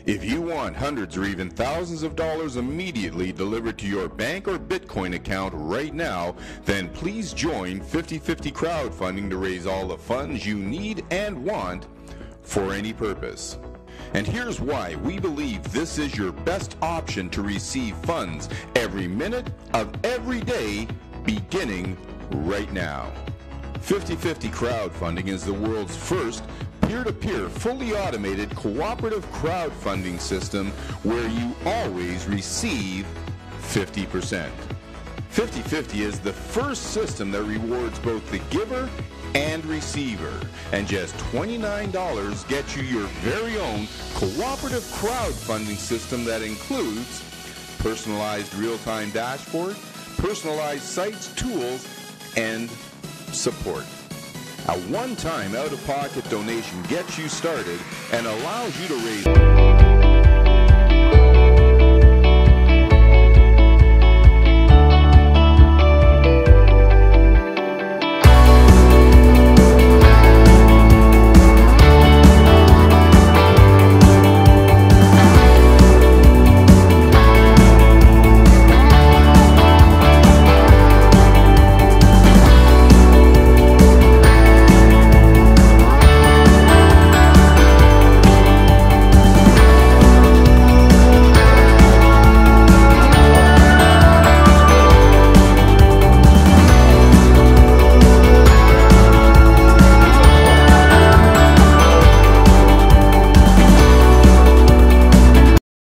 If you want hundreds or even thousands of dollars immediately delivered to your bank or Bitcoin account right now, then please join 50/50 crowdfunding to raise all the funds you need and want for any purpose. And here's why we believe this is your best option to receive funds every minute of every day, beginning right now. 50/50 crowdfunding is the world's first peer-to-peer, fully automated, cooperative crowdfunding system where you always receive 50%. 50/50 is the first system that rewards both the giver and receiver, and just $29 gets you your very own cooperative crowdfunding system that includes personalized real-time dashboard, personalized sites, tools, and support. A one-time out-of-pocket donation gets you started and allows you to raise